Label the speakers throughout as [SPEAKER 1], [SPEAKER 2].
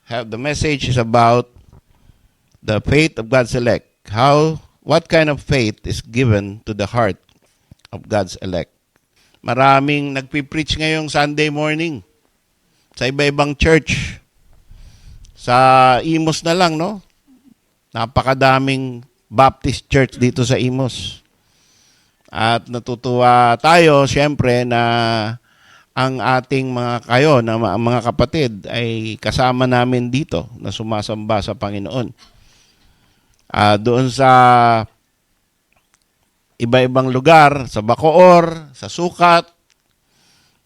[SPEAKER 1] The message is about the faith of God's elect. What kind of faith is given to the heart of God's elect? Maraming nagpipreach ngayong Sunday morning sa iba-ibang church. Sa Imos na lang, no? Napakadaming Baptist church dito sa Imos. At natutuwa tayo, siyempre, na ang ating mga kapatid ay kasama namin dito na sumasamba sa Panginoon. Doon sa iba-ibang lugar, sa Bacoor, sa Sukat,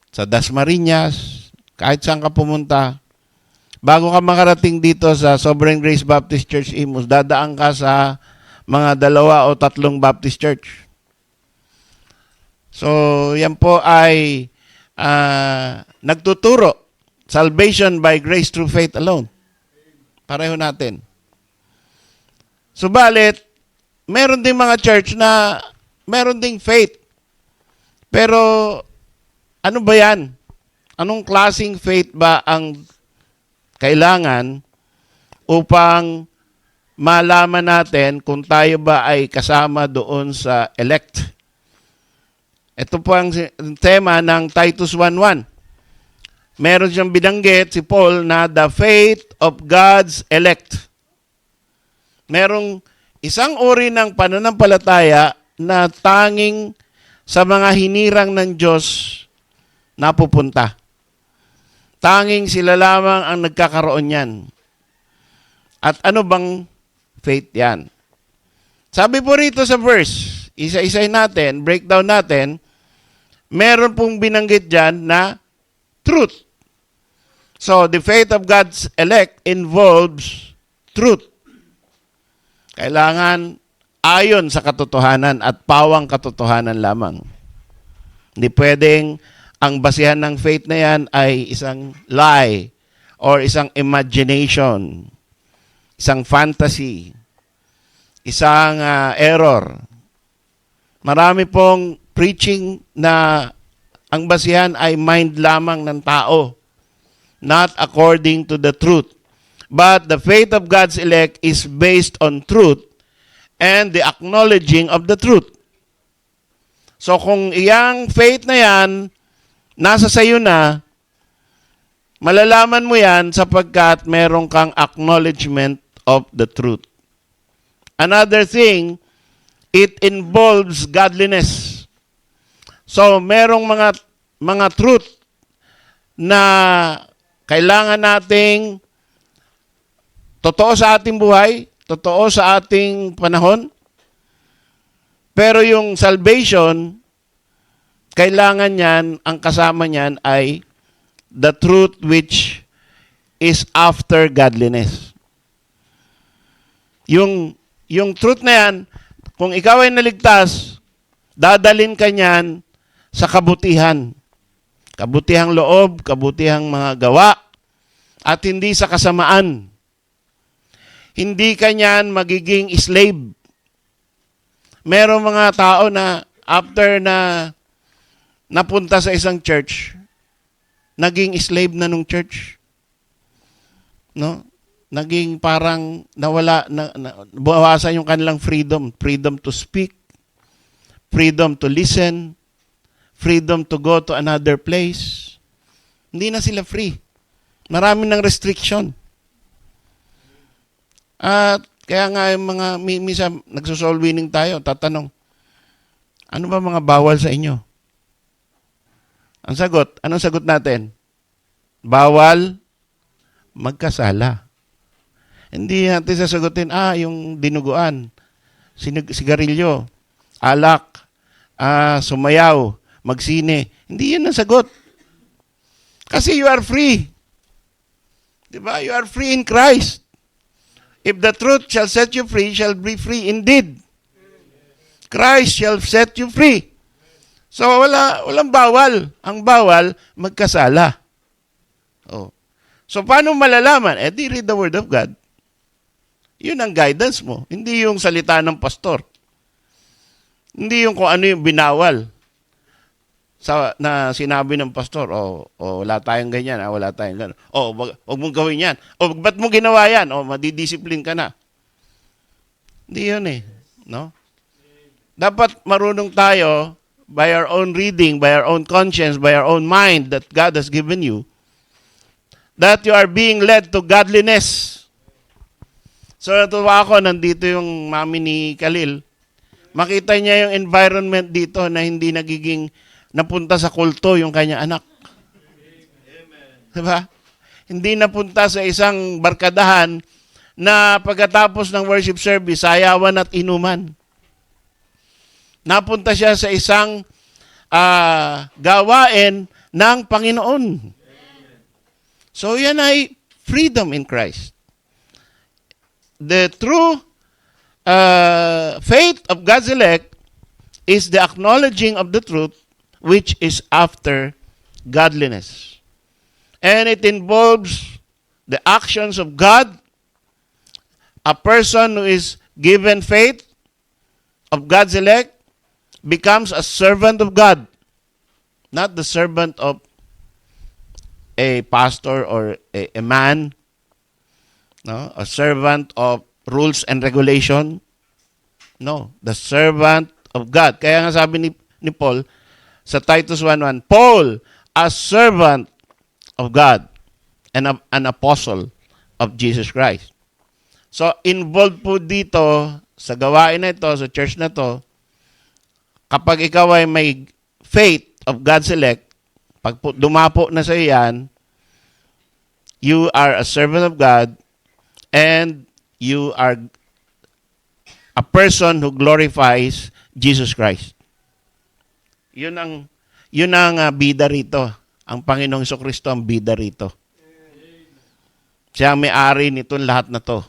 [SPEAKER 1] sa Dasmariñas, kahit saan ka pumunta, bago ka makarating dito sa Sovereign Grace Baptist Church Imus, dadaan ka sa mga 2 o 3 Baptist Church. So, yan po ay nagtuturo. Salvation by grace through faith alone. Pareho natin. Subalit, meron ding mga church na meron ding faith. Pero, ano ba yan? Anong klaseng faith ba ang kailangan upang malaman natin kung tayo ba ay kasama doon sa elect? Ito po ang tema ng Titus 1:1. Meron siyang binanggit si Paul na the faith of God's elect. Merong isang uri ng pananampalataya na tanging sa mga hinirang ng Diyos napupunta. Tanging sila lamang ang nagkakaroon yan. At ano bang faith yan? Sabi po rito sa verse, isa-isay natin, breakdown natin, meron pong binanggit dyan na truth. So, the faith of God's elect involves truth. Kailangan ayon sa katotohanan at pawang katotohanan lamang. Hindi pwedeng ang basihan ng faith na yan ay isang lie or isang imagination, isang fantasy, isang error. Marami pong preaching na ang basihan ay mind lamang ng tao, not according to the truth. But the faith of God's elect is based on truth and the acknowledging of the truth. So kung iyang faith na yan, nasa sayo na, malalaman mo yan sapagkat meron kang acknowledgement of the truth. Another thing, it involves godliness. So merong mga truth na kailangan nating totoo sa ating buhay, totoo sa ating panahon. Pero yung salvation, kailangan yan, ang kasama niyan ay the truth which is after godliness. Yung truth na yan, kung ikaw ay naligtas, dadalin ka niyan sa kabutihan. Kabutihang loob, kabutihang mga gawa, at hindi sa kasamaan. Hindi ka niyan magiging slave. Merong mga tao na after na napunta sa isang church, naging slave na nung church. No? Naging parang bawasan yung kanilang freedom. Freedom to speak, freedom to listen, freedom to go to another place. Hindi na sila free. Marami ng restriction. At kaya nga yung mga minsan nagsosoul winning tayo, tatanong, ano ba mga bawal sa inyo? Ang sagot, anong sagot natin? Bawal magkasala. Hindi natin sasagutin, yung dinuguan, sigarilyo, alak, sumayaw, magsine. Hindi yan ang sagot. Kasi you are free. Diba? You are free in Christ. If the truth shall set you free, shall be free indeed. Christ shall set you free. So walang bawal. Ang bawal, magkasala. Oh. So paano malalaman? Di read the Word of God. Yun ang guidance mo. Hindi yung salita ng pastor. Hindi yung kung ano yung binawal. na sinabi ng pastor, wala tayong ganyan, wala tayong ganyan. Wag mong gawin yan. Ba't mo ginawa yan? Madidisiplin ka na. Hindi yun eh. No? Dapat marunong tayo by our own reading, by our own conscience, by our own mind that God has given you, that you are being led to godliness. So natuwa ako, nandito yung mami ni Khalil. Makita niya yung environment dito na hindi nagiging napunta sa kulto yung kanya anak. Diba? Hindi napunta sa isang barkadahan na pagkatapos ng worship service, sayawan at inuman. Napunta siya sa isang gawain ng Panginoon. So yan ay freedom in Christ. The true faith of God's elect is the acknowledging of the truth, which is after godliness. And it involves the actions of God. A person who is given faith of God's elect becomes a servant of God, not the servant of a pastor or a man, no, a servant of rules and regulation. No, the servant of God. Kaya nga sabi ni Paul sa Titus 1:1, Paul, a servant of God and an apostle of Jesus Christ. So, involved po dito sa gawain na ito, sa church na to, kapag ikaw ay may faith of God's elect, pag dumapo na sa iyan, you are a servant of God and you are a person who glorifies Jesus Christ. Yun ang bida rito. Ang Panginoong Jesucristo ang bida rito. Siya ang may-ari nitong lahat na to.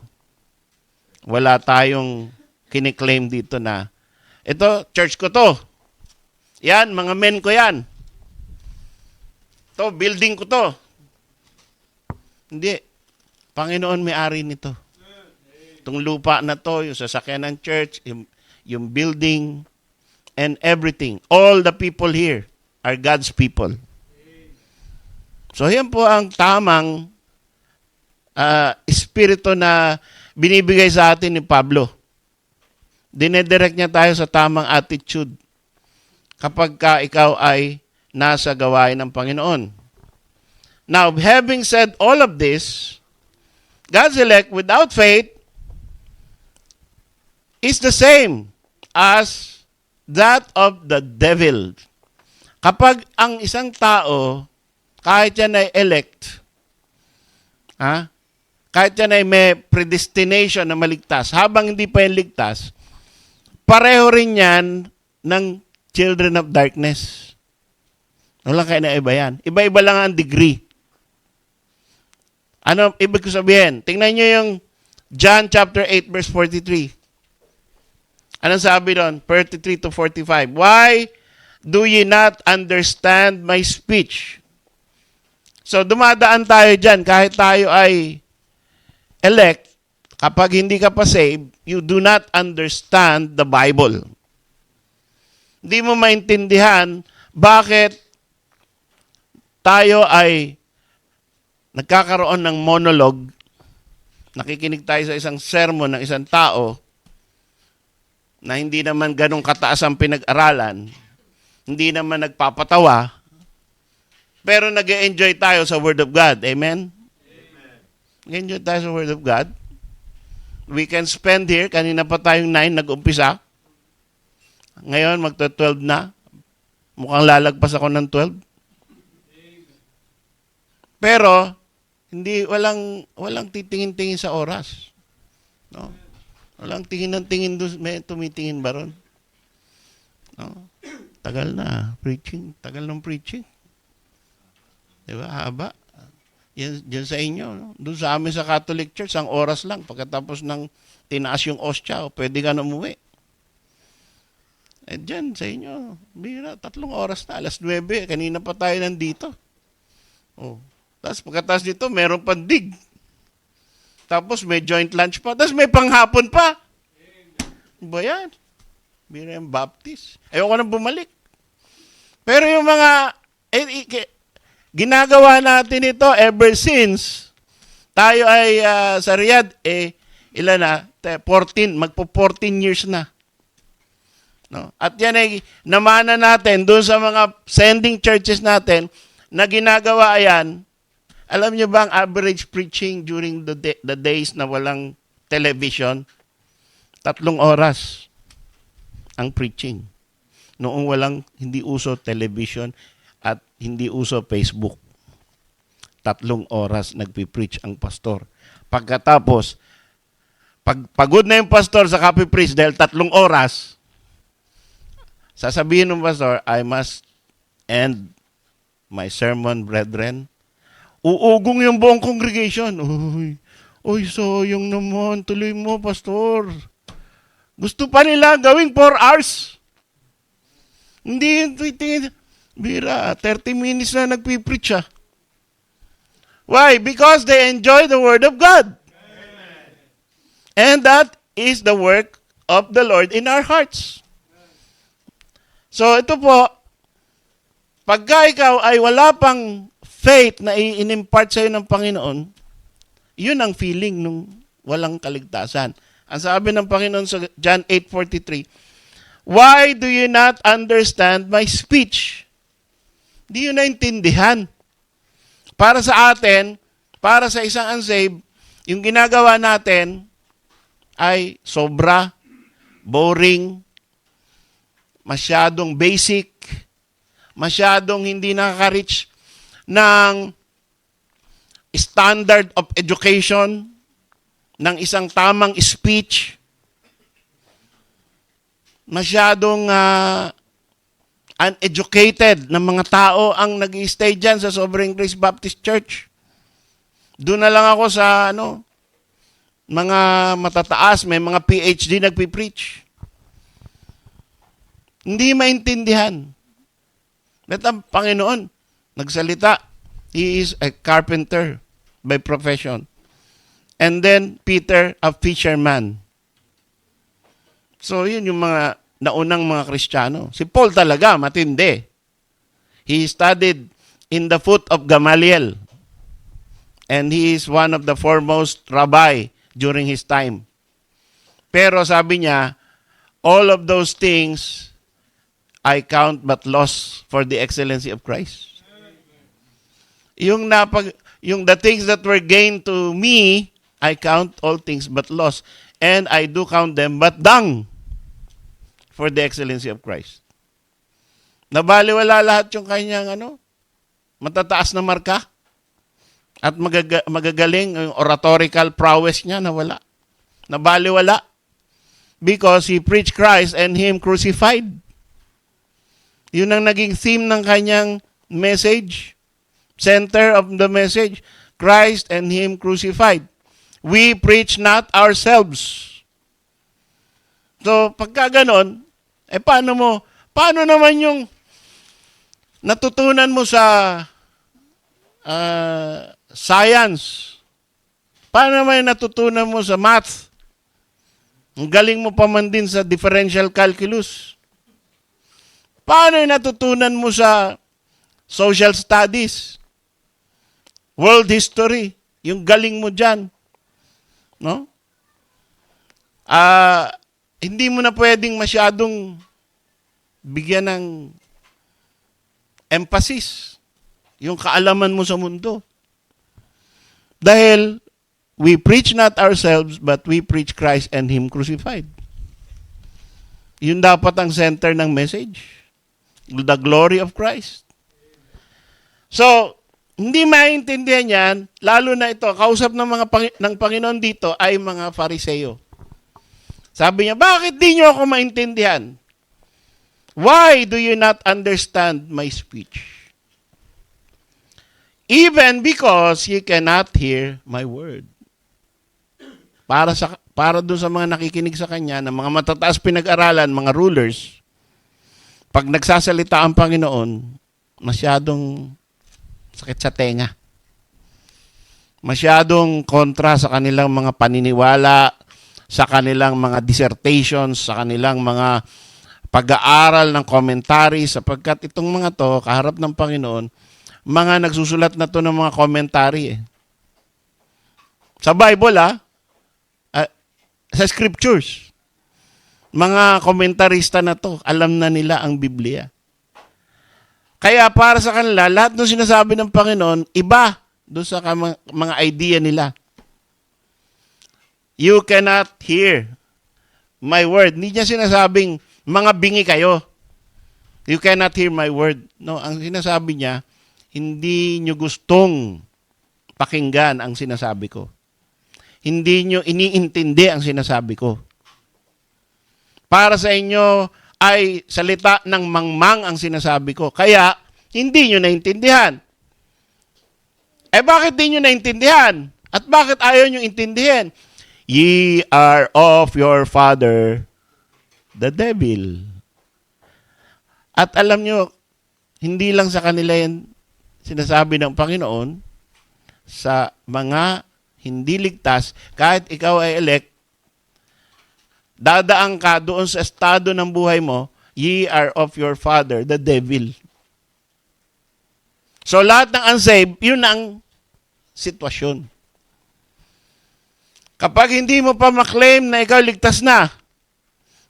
[SPEAKER 1] Wala tayong kiniklaim dito na, ito, church ko to. Yan, mga men ko yan. To, building ko to. Hindi. Panginoon may-ari nito. Itong lupa na to, yung sasakyan ng church, yung building, and everything. All the people here are God's people. So, yan po ang tamang espiritu na binibigay sa atin ni Pablo. Dinedirect niya tayo sa tamang attitude kapag ka ikaw ay nasa gawain ng Panginoon. Now, having said all of this, God's elect without faith is the same as that of the devil. Kapag ang isang tao, kahit yan ay elect, kahit yan ay may predestination na maligtas, habang hindi pa yan ligtas, pareho rin yan ng children of darkness. Wala kayo na iba yan. Iba-iba lang ang degree. Ano ibig ko sabihin? Tingnan nyo yung John chapter 8 verse 43. Anong sabi doon? 33 to 45. Why do ye not understand my speech? So dumadaan tayo dyan. Kahit tayo ay elect, kapag hindi ka pa saved, you do not understand the Bible. Hindi mo maintindihan bakit tayo ay nagkakaroon ng monologue, nakikinig tayo sa isang sermon ng isang tao na hindi naman ganong kataas ang pinag-aralan, hindi naman nagpapatawa, pero nag-enjoy tayo sa Word of God. Amen? Nag-enjoy tayo sa Word of God. We can spend here, kanina pa tayong 9 nag-umpisa. Ngayon, magto-12 na. Mukhang lalagpas ako ng 12. Pero, walang titingin-tingin sa oras. No? Walang tingin ng tingin doon, may tumitingin ba ron? No? Tagal na, preaching. Tagal ng preaching. Diba? Haba. Yan sa inyo. No? Doon sa amin sa Catholic Church, ang oras lang. Pagkatapos ng tinaas yung ostya, pwede ka na umuwi. Dyan sa inyo, bira, 3 oras na, alas 9. Kanina pa tayo nandito. Tapos pagkatapos dito, meron pang dig. Tapos may joint lunch pa. Tapos may panghapon pa. Ba yan? Bira yung Baptist. Ayoko nang bumalik. Pero yung mga, ginagawa natin ito ever since tayo ay sa Riyadh, ilan na? 14, magpo-14 years na. No? At yan ay namana natin doon sa mga sending churches natin na ginagawa yan. Alam niyo ba ang average preaching during the days na walang television? 3 oras ang preaching. Noong hindi uso television at hindi uso Facebook. 3 oras nagpipreach ang pastor. Pagkatapos, pagod na yung pastor sa copy-preach dahil 3 oras, sasabihin ng pastor, I must end my sermon, brethren. Uugong yung buong congregation. Uy, sayang naman. Tuloy mo, pastor. Gusto pa nila gawing 4 hours. Hindi, bira, 30 minutes na nagpipreach ah. Why? Because they enjoy the Word of God. Amen. And that is the work of the Lord in our hearts. So ito po, pagka ikaw ay wala pang faith na i-impart sa'yo ng Panginoon, yun ang feeling nung walang kaligtasan. Ang sabi ng Panginoon sa John 8:43, why do you not understand my speech? Di yun naintindihan. Para sa atin, para sa isang unsaved, yung ginagawa natin ay sobra, boring, masyadong basic, masyadong hindi nakaka-reach ng standard of education, ng isang tamang speech, masyadong uneducated na mga tao ang nag-i-stay dyan sa Sovereign Grace Baptist Church. Doon na lang ako sa mga matataas, may mga PhD nagpipreach. Hindi maintindihan. At ang Panginoon, nagsalita. He is a carpenter by profession. And then, Peter, a fisherman. So, yun yung mga naunang mga Kristiyano. Si Paul talaga, matindi. He studied in the foot of Gamaliel. And he is one of the foremost rabbi during his time. Pero sabi niya, all of those things I count but loss for the excellency of Christ. Yung the things that were gained to me, I count all things but loss. And I do count them but dung for the excellency of Christ. Nabaliwala lahat yung kanyang matataas na marka at magagaling yung oratorical prowess niya nawala. Nabaliwala because he preached Christ and him crucified. Yun ang naging theme ng kanyang message. Center of the message, Christ and him crucified. We preach not ourselves. So, pagka ganon, paano naman yung natutunan mo sa science? Paano naman yung natutunan mo sa math? Ang galing mo pa man din sa differential calculus. Paano yung natutunan mo sa social studies? World history? Yung galing mo dyan. No? Hindi mo na pwedeng masyadong bigyan ng emphasis yung kaalaman mo sa mundo. Dahil we preach not ourselves, but we preach Christ and him crucified. Yun dapat ang center ng message. The glory of Christ. So, hindi maintindihan yan, lalo na ito, kausap ng ng Panginoon dito ay mga Fariseo. Sabi niya, bakit di nyo ako maintindihan? Why do you not understand my speech? Even because you cannot hear my word. Para doon sa mga nakikinig sa kanya, ng mga matataas pinag-aralan, mga rulers, pag nagsasalita ang Panginoon, masyadong sakit sa tenga. Masyadong kontra sa kanilang mga paniniwala, sa kanilang mga dissertations, sa kanilang mga pag-aaral ng commentary, sapagkat itong mga to, kaharap ng Panginoon, mga nagsusulat na to ng mga commentary eh. Sa Bible sa scriptures, mga komentarista na to, alam na nila ang Biblia. Kaya para sa kanila, lahat ng sinasabi ng Panginoon, iba doon sa mga idea nila. You cannot hear my word. Hindi niya sinasabing, mga bingi kayo. You cannot hear my word. No, ang sinasabi niya, hindi nyo gustong pakinggan ang sinasabi ko. Hindi nyo iniintindi ang sinasabi ko. Para sa inyo ay salita ng mangmang ang sinasabi ko. Kaya, hindi nyo naintindihan. Bakit di nyo naintindihan? At bakit ayaw nyo intindihin? Ye are of your father, the devil. At alam nyo, hindi lang sa kanila yan sinasabi ng Panginoon, sa mga hindi ligtas, kahit ikaw ay elect, dadaan ka doon sa estado ng buhay mo, ye are of your father, the devil. So lahat ng unsaved, yun ang sitwasyon. Kapag hindi mo pa maklaim na ikaw ligtas na,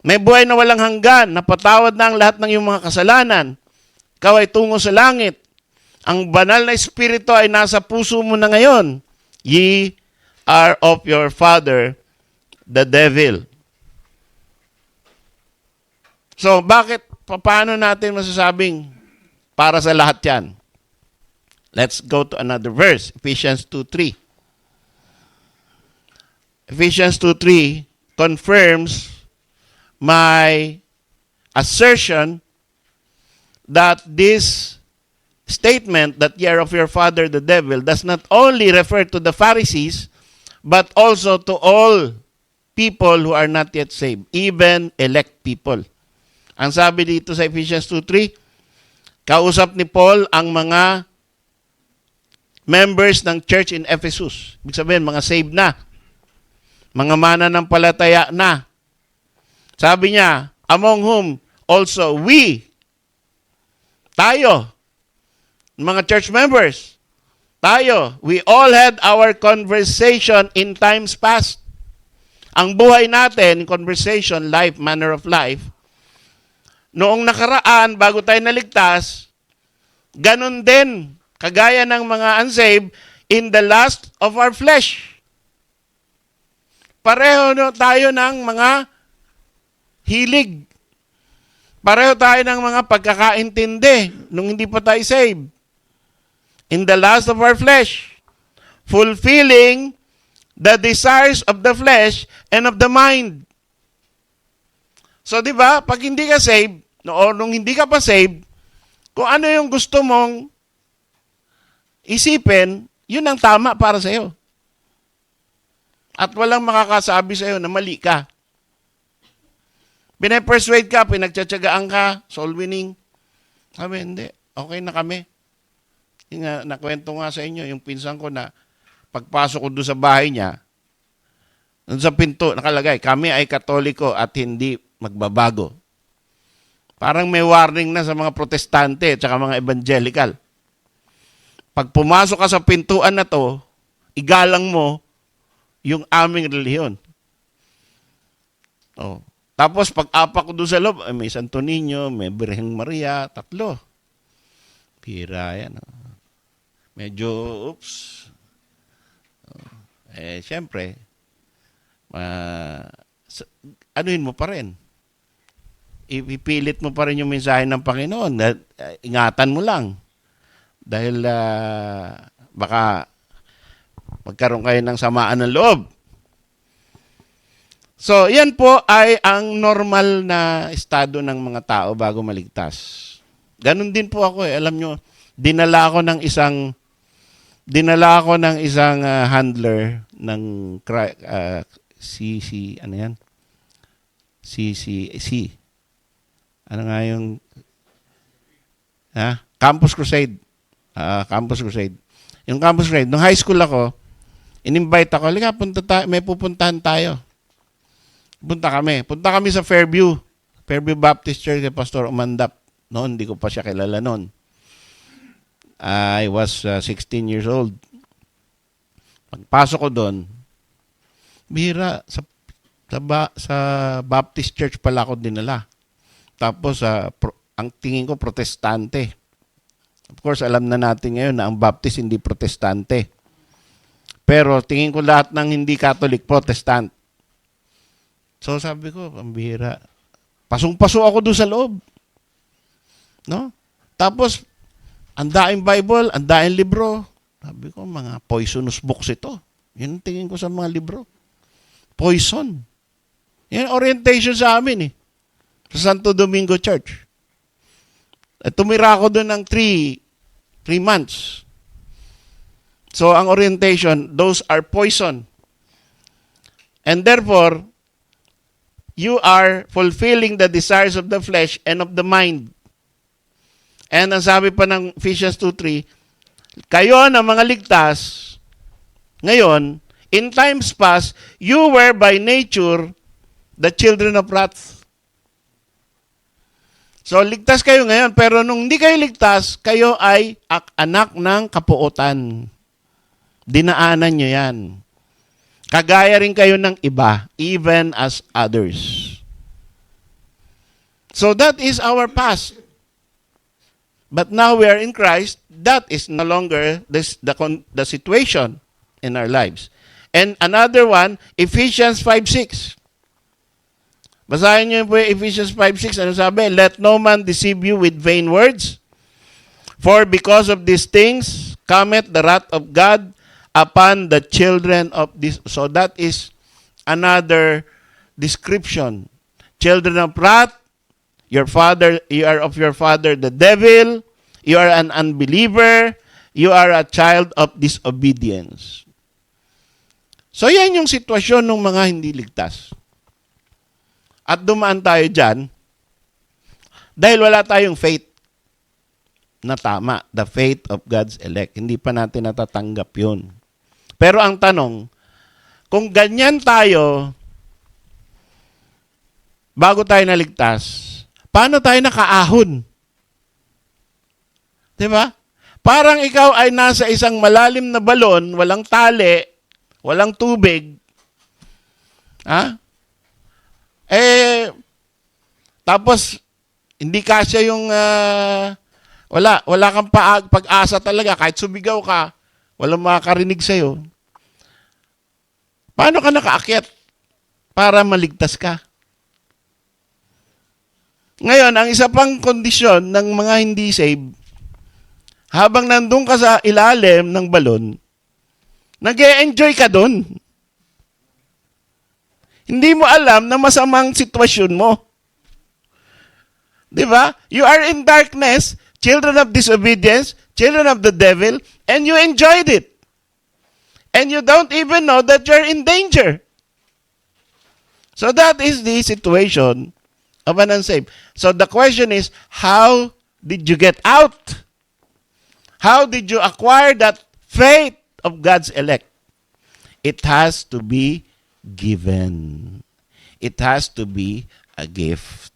[SPEAKER 1] may buhay na walang hanggan, napatawad na ang lahat ng iyong mga kasalanan, ikaw ay tungo sa langit, ang banal na espiritu ay nasa puso mo na ngayon, ye are of your father, the devil. So, paano natin masasabing para sa lahat yan? Let's go to another verse, Ephesians 2:3. Ephesians 2:3 confirms my assertion that this statement that ye are of your father the devil does not only refer to the Pharisees, but also to all people who are not yet saved, even elect people. Ang sabi dito sa Ephesians 2:3, kausap ni Paul ang mga members ng church in Ephesus. Ibig sabihin, mga saved na. Mga mananampalataya na. Sabi niya, among whom also tayo, mga church members, we all had our conversation in times past. Ang buhay natin, conversation, life, manner of life, noong nakaraan, bago tayo naligtas, ganun din, kagaya ng mga unsaved, in the lust of our flesh. Pareho tayo ng mga hilig. Pareho tayo ng mga pagkakaintindi nung hindi pa tayo saved. In the lust of our flesh, fulfilling the desires of the flesh and of the mind. So, di ba, pag hindi ka saved, o nung hindi ka pa saved, kung ano yung gusto mong isipin, yun ang tama para sa'yo. At walang makakasabi sa'yo na mali ka. Pinapersuade ka, pinagtsatsagaan ka, soul winning. Sabi, hindi, okay na kami. Yung nakwento nga sa inyo, yung pinsan ko na pagpasok ko doon sa bahay niya, doon sa pinto nakalagay, kami ay Katoliko at hindi magbabago. Parang may warning na sa mga protestante at saka mga evangelical. Pag pumasok ka sa pintuan na to, igalang mo yung aming relihiyon. Oh. Tapos pag-apak ko doon sa loob, may Santo Niño, may Birheng Maria, 3. Pira yan. Medyo, oops. Siyempre, anuhin mo pa rin. Ipipilit mo pa rin yung mensahe ng Panginoon. Ingatan mo lang. Dahil baka magkaroon kayo ng samaan ng loob. So, yan po ay ang normal na estado ng mga tao bago maligtas. Ganon din po ako eh. Alam nyo, dinala ako ng isang handler ng ano yan? Ano nga yung Campus Crusade. Campus Crusade. Yung Campus Crusade, nung high school ako, in-invite ako, may pupuntahan tayo. Punta kami sa Fairview. Fairview Baptist Church kay Pastor Umandap. Noon, hindi ko pa siya kilala noon. I was 16 years old. Pagpasok ko doon, bihira, sa Baptist Church pala ako dinala. Tapos, ang tingin ko, protestante. Of course, alam na natin ngayon na ang Baptist hindi protestante. Pero tingin ko lahat ng hindi Catholic, protestant. So sabi ko, pambihira. Pasong-paso ako doon sa loob. No? Tapos, ang daing Bible, ang daing libro. Sabi ko, mga poisonous books ito. Yun ang tingin ko sa mga libro. Poison. Yan orientation sa amin eh. Sa Santo Domingo Church. Tumira ako doon ng 3 months. So, ang orientation, those are poison. And therefore, you are fulfilling the desires of the flesh and of the mind. And ang sabi pa ng Ephesians 2:3, kayo na mga ligtas, ngayon, in times past, you were by nature the children of wrath. So, ligtas kayo ngayon, pero nung hindi kayo ligtas, kayo ay anak ng kapuotan. Dinaanan nyo yan. Kagaya rin kayo ng iba, even as others. So that is our past. But now we are in Christ, that is no longer the situation in our lives. And another one, Ephesians 5:6. Basahin niyo po Ephesians 5:6. Ano sabi? Let no man deceive you with vain words, for because of these things cometh the wrath of God upon the children of this. So that is another description. Children of wrath, you are of your father the devil, you are an unbeliever, you are a child of disobedience. So yan yung sitwasyon ng mga hindi ligtas. At dumaan tayo dyan dahil wala tayong faith na tama, the faith of God's elect. Hindi pa natin natatanggap yun. Pero ang tanong, kung ganyan tayo, bago tayo naligtas, paano tayo nakaahon? Diba? Parang ikaw ay nasa isang malalim na balon, walang tali, walang tubig. Ha? Tapos, hindi kasya yung, wala kang pag-asa talaga, kahit sumigaw ka, walang makakarinig sa'yo. Paano ka nakaakyat para maligtas ka? Ngayon, ang isa pang kondisyon ng mga hindi saved, habang nandun ka sa ilalim ng balon, nag-e-enjoy ka dun. Hindi mo alam na masamang sitwasyon mo. Di ba? You are in darkness, children of disobedience, children of the devil, and you enjoyed it. And you don't even know that you're in danger. So that is the situation of an unsaved. So the question is, how did you get out? How did you acquire that faith of God's elect? It has to be given. It has to be a gift.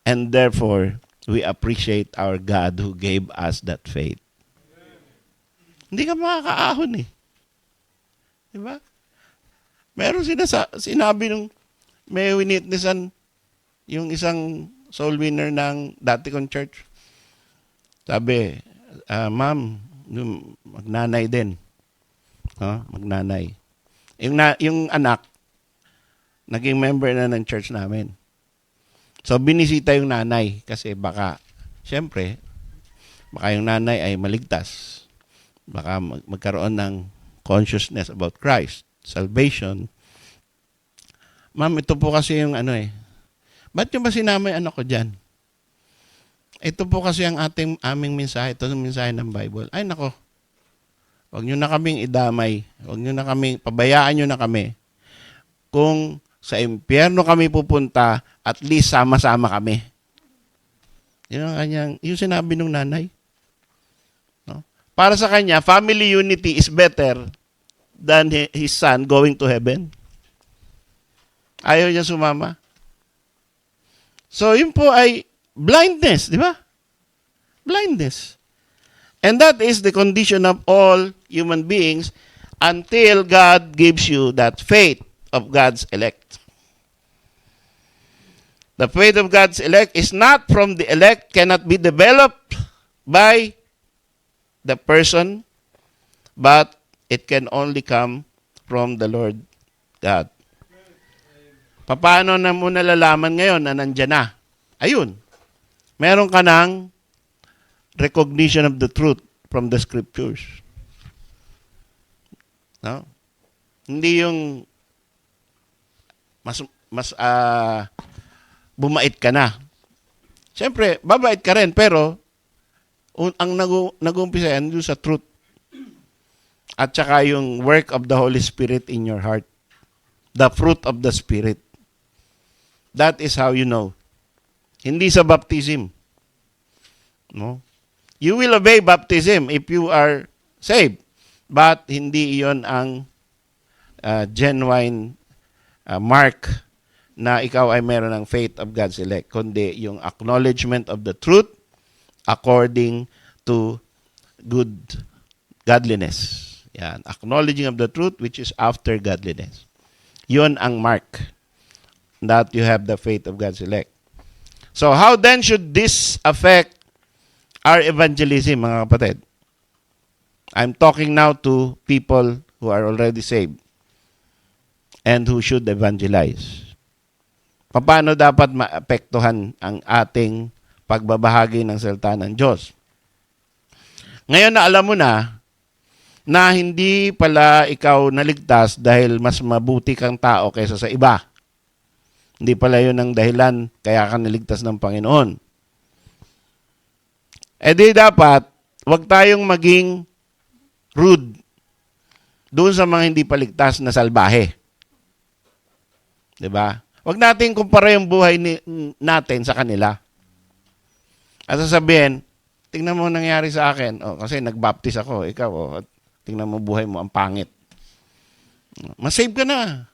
[SPEAKER 1] And therefore, we appreciate our God who gave us that faith. Hindi ka makakaahon eh. Diba? Meron sinabi nung may winitnessan yung isang soul winner ng dati kong church. Sabi, ma'am, magnanay din. Magnanay. Yung anak, naging member na ng church namin. So, binisita yung nanay kasi baka, syempre, baka yung nanay ay maligtas. Baka magkaroon ng consciousness about Christ, salvation. Ma'am, ito po kasi yung ba't yung ba sinama yung anak ko dyan? Ito po kasi ang aming mensahe. Ito yung mensahe ng Bible. Ay, nako. Huwag nyo na kaming idamay. Huwag nyo na kaming, pabayaan nyo na kami. Kung sa impyerno kami pupunta, at least sama-sama kami. Yung sinabi ng nanay. No? Para sa kanya, family unity is better than his son going to heaven. Ayaw niya sumama. So, yun po ay blindness, di ba? Blindness. And that is the condition of all human beings until God gives you that faith of God's elect. The faith of God's elect is not from the elect, cannot be developed by the person, but it can only come from the Lord God. Paano na mo nalalaman ngayon na nandyan na? Ayun. Meron ka ng recognition of the truth from the scriptures. No? Hindi yung mas bumait ka na. Siyempre, babait ka rin, pero ang nag-uumpisa yan doon sa truth. At saka yung work of the Holy Spirit in your heart. The fruit of the Spirit. That is how you know. Hindi sa baptism. No? You will obey baptism if you are saved. But hindi iyon ang genuine mark na ikaw ay meron ng faith of God's elect. Kundi yung acknowledgement of the truth according to good godliness. Yan. Acknowledging of the truth which is after godliness. Yun ang mark that you have the faith of God's elect. So how then should this affect our evangelism, mga kapatid? I'm talking now to people who are already saved and who should evangelize. Paano dapat maapektuhan ang ating pagbabahagi ng salita ng Diyos? Ngayon na alam mo na hindi pala ikaw naligtas dahil mas mabuti kang tao kaysa sa iba. Hindi pala yun ang dahilan kaya ka naligtas ng Panginoon. E di dapat, wag tayong maging rude doon sa mga hindi paligtas na salbahe. Diba? Wag natin kumpara yung buhay natin sa kanila. At sasabihin, tingnan mo nangyari sa akin. Kasi nagbaptis ako. Ikaw, tingnan mo buhay mo, ang pangit. Masave ka na.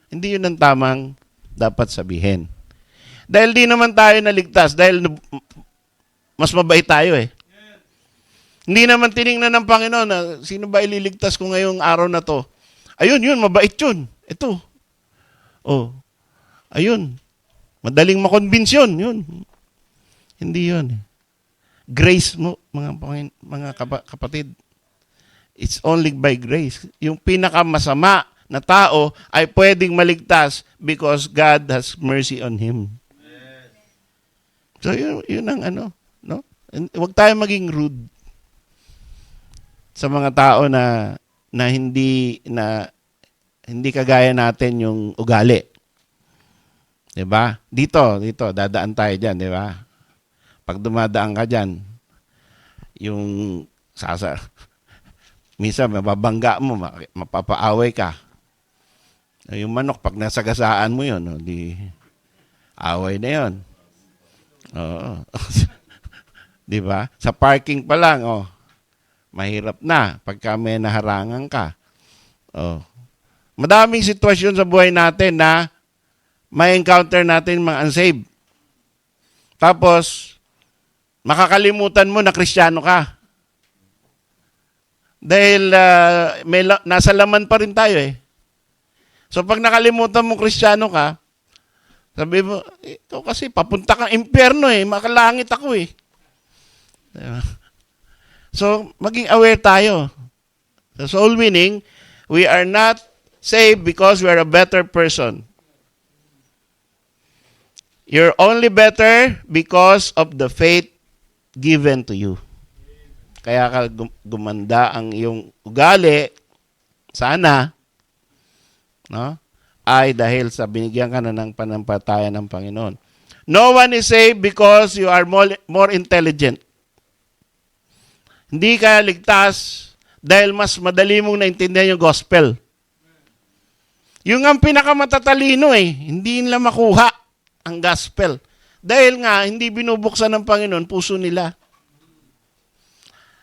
[SPEAKER 1] Hindi yun ang tamang dapat sabihin. Dahil di naman tayo naligtas, dahil mas mabait tayo eh. Hindi naman tiningnan ng Panginoon na sino ba ililigtas ko ngayong araw na to. Ayun, yun, mabait yun. Ito. Ayun. Madaling makonvince yun. Yun. Hindi yun. Grace mo, mga kapatid. It's only by grace. Yung pinakamasama na tao ay pwedeng maligtas because God has mercy on him. So yun ang no? Huwag tayo maging rude sa mga tao na hindi kagaya natin yung ugali. 'Di ba? Dito dadaan tayo diyan, 'di ba? Pag dumadaan ka diyan, yung minsan mababangga mo, mapapaaway ka. Yung manok, pag nasagasaan mo yun, di away na yun. Oo. Di ba? Sa parking pa lang, mahirap na pagka may naharangan ka. Madaming sitwasyon sa buhay natin na may encounter natin mga unsaved. Tapos, makakalimutan mo na Kristiyano ka. Dahil nasa laman pa rin tayo eh. So pag nakalimutan mo Kristiyano ka, sabi mo, ito kasi papunta kang impyerno eh, makalangit ako eh. Diba? So maging aware tayo. Sa soul winning, we are not saved because we are a better person. You're only better because of the faith given to you. Kaya ka gumanda ang iyong ugali, sana, no? Ay dahil sa binigyan ka na ng panampalataya ng Panginoon. No one is saved because you are more intelligent. Hindi ka ligtas dahil mas madali mong naintindihan yung gospel. Yung ang pinakamatatalino hindi nila makuha ang gospel. Dahil nga, hindi binubuksan ng Panginoon puso nila.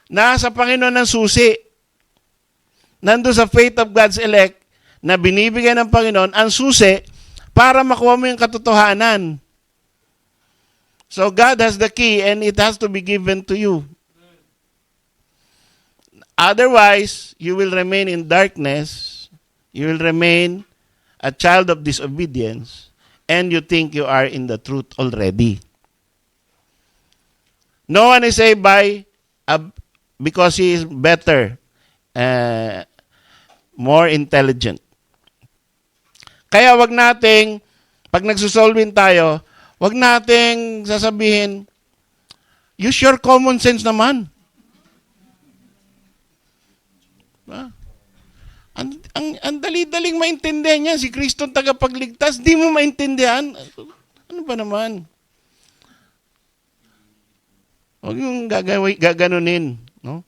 [SPEAKER 1] Nasa Panginoon ang susi. Nandun sa faith of God's elect, na binibigay ng Panginoon ang susi para makuha mo yung katotohanan. So God has the key and it has to be given to you. Otherwise, you will remain in darkness. You will remain a child of disobedience, and you think you are in the truth already. No one is saved because he is better, more intelligent. Kaya wag nating, pag nagsusolving tayo, wag nating sasabihin, use your common sense naman. Ang dali-daling maintindihan yan. Si Kristo ang tagapagligtas, di mo maintindihan. Ano ba naman? Huwag yung gaganunin. No?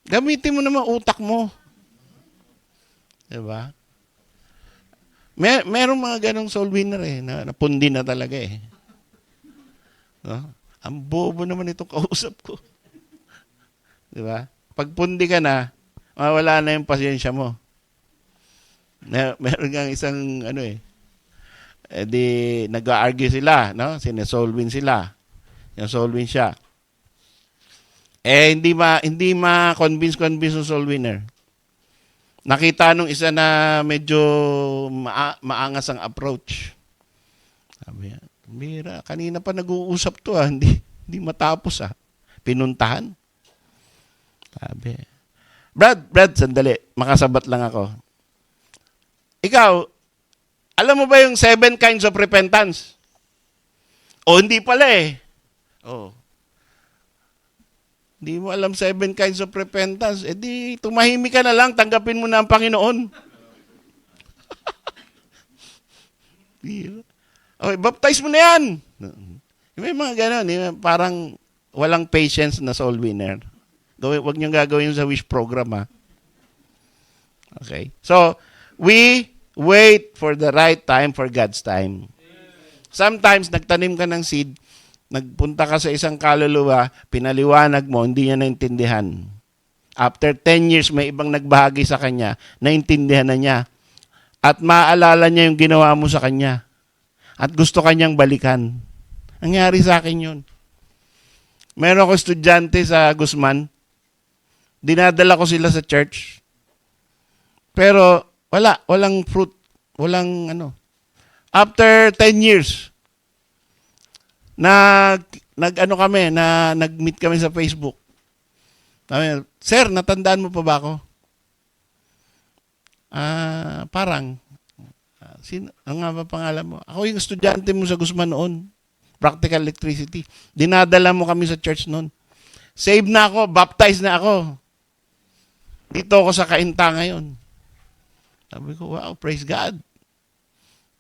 [SPEAKER 1] Gamitin mo naman utak mo. Diba? Merong mga ganong soul winner na napundi na talaga No? Ang bobo naman itong kausap ko. Diba? Pag pundi ka na, mawala na yung pasyensya mo. Meron kang isang di nag-argue sila, no? Sinesolvin sila. Yung solvin siya. Hindi ma-convince yung soul winner. Nakita nung isa na medyo maangas ang approach. Sabi niya, Mira, kanina pa nag-uusap to hindi matapos Pinuntahan. Sabi, Brad, sandali, makasabat lang ako. Ikaw, alam mo ba yung 7 kinds of repentance? O hindi pala Hindi mo alam 7 kinds of repentance. Di tumahimik ka na lang, tanggapin mo na ang Panginoon. Okay, baptize mo na yan. May mga gano'n, parang walang patience na soul winner. Huwag niyong gagawin sa wish program, Okay? So, we wait for the right time for God's time. Sometimes, nagtanim ka ng seed, nagpunta ka sa isang kaluluwa, pinaliwanag mo, hindi niya naintindihan. After 10 years, may ibang nagbahagi sa kanya, naintindihan na niya. At maaalala niya yung ginawa mo sa kanya. At gusto kanyang balikan. Nangyari sa akin yun. Meron ako estudyante sa Guzman. Dinadala ko sila sa church. Pero walang fruit. Walang After 10 years, nag-meet kami sa Facebook. Sabi, Sir, natandaan mo pa ba ako? Parang. Ano nga ba pangalan mo? Ako yung estudyante mo sa Guzman noon. Practical electricity. Dinadala mo kami sa church noon. Saved na ako, baptized na ako. Dito ako sa Kainta ngayon. Sabi ko, wow, praise God.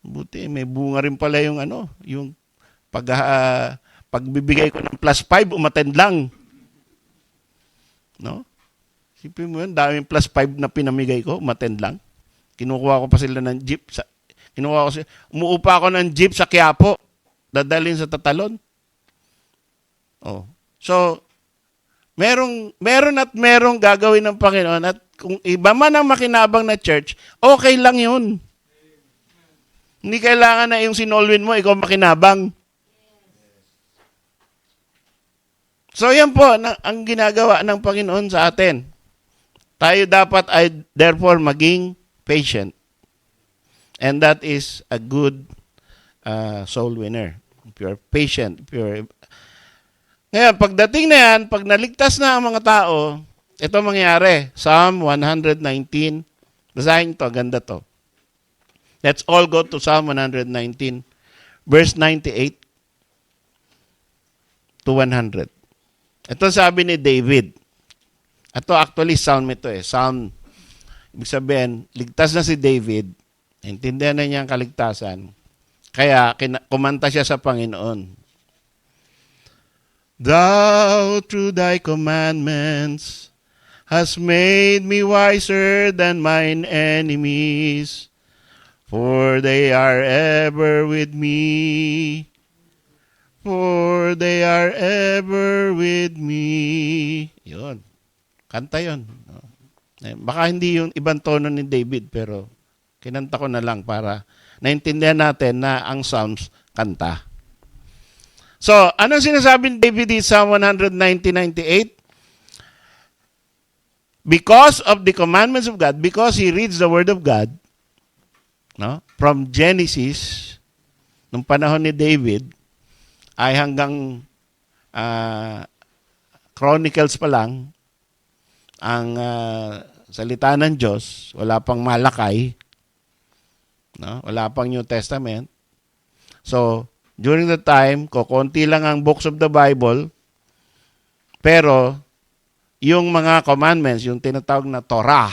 [SPEAKER 1] Buti, may bunga rin pala yung yung pagbibigay ko ng +5, umattend lang. No? Sipin mo yun, daming +5 na pinamigay ko, umattend lang. Kinukuha ko pa sila ng jeep. Umuupa ako ng jeep sa Quiapo. Dadalhin sa Tatalon. So, meron at merong gagawin ng Panginoon at kung iba man ang makinabang na church, okay lang yun. Hindi kailangan na yung sinolwin mo, ikaw makinabang. So, yan po ang ginagawa ng Panginoon sa atin. Tayo dapat ay therefore maging patient. And that is a good soul winner. If you're patient, Ngayon, pagdating na yan, pag naligtas na ang mga tao, ito mangyayari. Psalm 119. Basahin to, ganda to. Let's all go to Psalm 119, verse 98 to 100. Ito sabi ni David. Ito actually psalm ito Psalm, ibig sabihin, ligtas na si David. Intindihan na niya ang kaligtasan. Kaya kumanta siya sa Panginoon. Thou through thy commandments hast made me wiser than mine enemies, for they are ever with me. For they are ever with me. Yun. Kanta yun. Baka hindi yung ibang tono ni David, pero kinanta ko na lang para naintindihan natin na ang Psalms kanta. So, anong sinasabi ni David in Psalm 119:98? Because of the commandments of God, because he reads the Word of God, no? From Genesis, nung panahon ni David, ay hanggang Chronicles pa lang, ang salita ng Diyos, wala pang Malakay, no? Wala pang New Testament. So, during the time, konti lang ang books of the Bible, pero yung mga commandments, yung tinatawag na Torah,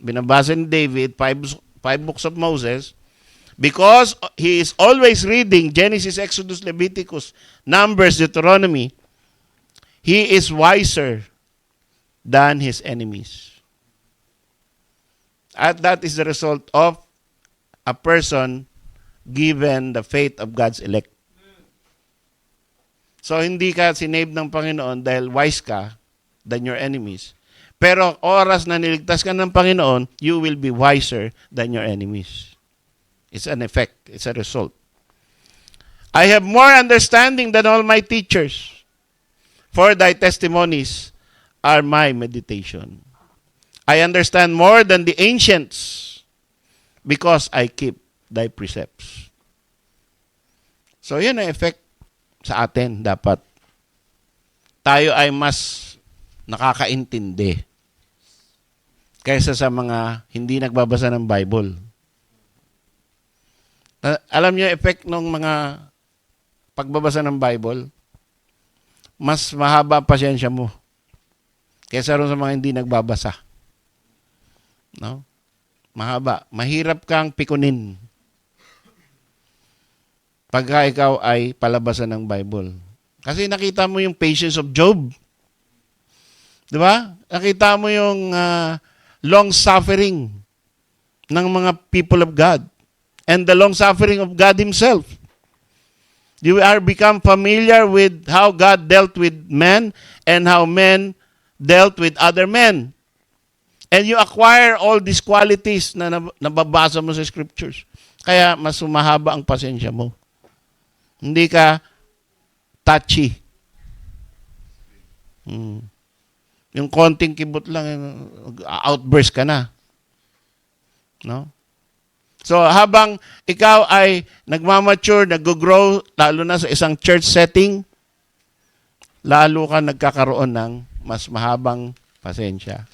[SPEAKER 1] binabasa ni David, five books of Moses, because he is always reading Genesis, Exodus, Leviticus, Numbers, Deuteronomy, he is wiser than his enemies. At that is the result of a person given the faith of God's elect. So, hindi ka sinave ng Panginoon dahil wise ka than your enemies. Pero oras na niligtas ka ng Panginoon, you will be wiser than your enemies. It's an effect. It's a result. I have more understanding than all my teachers, for thy testimonies are my meditation. I understand more than the ancients, because I keep thy precepts. So, yun ang effect sa atin. Dapat tayo ay mas nakakaintindi kaysa sa mga hindi nagbabasa ng Bible. Alam niyo yung effect ng mga pagbabasa ng Bible? Mas mahaba ang pasyensya mo kaysa rin sa mga hindi nagbabasa. No? Mahaba. Mahirap kang pikunin pagka ikaw ay palabasan ng Bible. Kasi nakita mo yung patience of Job. Di ba? Nakita mo yung long-suffering ng mga people of God and the long-suffering of God Himself. You are become familiar with how God dealt with men and how men dealt with other men. And you acquire all these qualities na nababasa mo sa scriptures. Kaya mas sumahaba ang pasensya mo. Hindi ka touchy. Yung konting kibot lang, outburst ka na. No? So, habang ikaw ay nagmamature, nag-grow, lalo na sa isang church setting, lalo ka nagkakaroon ng mas mahabang pasensya.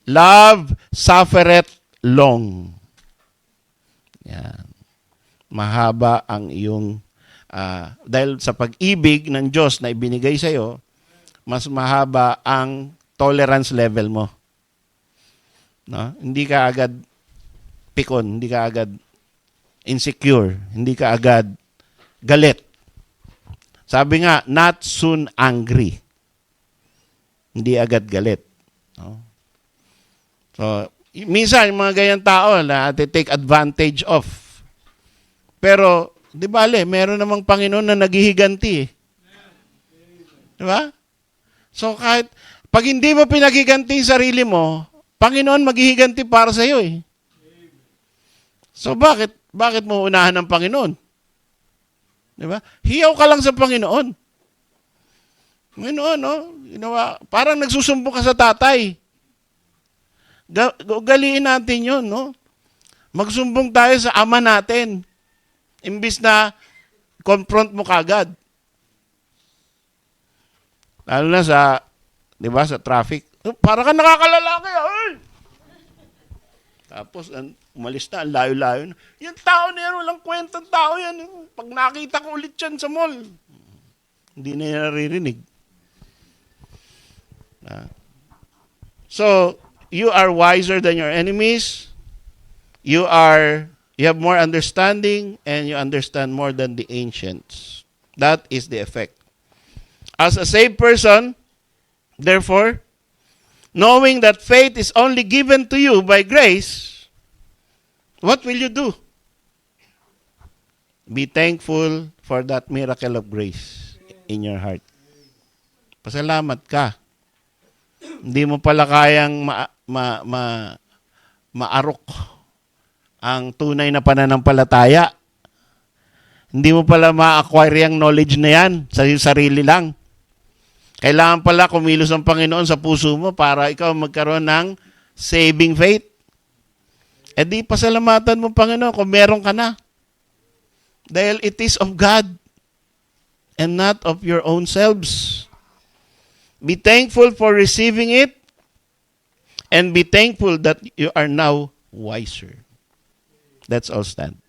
[SPEAKER 1] Love suffereth long. Yan. Mahaba ang iyong, dahil sa pag-ibig ng Diyos na ibinigay sa iyo, mas mahaba ang tolerance level mo. No? Hindi ka agad pikon, hindi ka agad insecure, hindi ka agad galit. Sabi nga, not soon angry. Hindi agad galit. No? So, minsan, yung mga ganyang tao na take advantage of. Pero, di bale, meron namang Panginoon na naghihiganti. Di ba? So kahit, pag hindi mo pinagiganti yung sarili mo, Panginoon maghihiganti para sa iyo eh. So bakit mo unahan ng Panginoon? Di ba? Hiyaw ka lang sa Panginoon. Panginoon, no? Parang nagsusumbong ka sa tatay. Ugaliin natin yun, no? Magsumbong tayo sa ama natin. Imbis na confront mo kagad. Lalo na sa, di ba, sa traffic. Para ka nakakalalaki, ay! Tapos, umalis na, ang layo-layo na. Yung tao na yan, walang kwentang tao yan. Pag nakita ko ulit yan sa mall, hindi na yan naririnig. So, you are wiser than your enemies. You have more understanding, and you understand more than the ancients. That is the effect. As a saved person, therefore, knowing that faith is only given to you by grace, what will you do? Be thankful for that miracle of grace in your heart. Pasalamat ka. Hindi mo pala kayang maarok ang tunay na pananampalataya. Hindi mo pala ma-acquire yung knowledge na yan sa iyong sarili lang. Kailangan pala kumilos ang Panginoon sa puso mo para ikaw magkaroon ng saving faith. E di pasalamatan mo, Panginoon, kung meron ka na. Dahil it is of God and not of your own selves. Be thankful for receiving it and be thankful that you are now wiser. Let's all stand.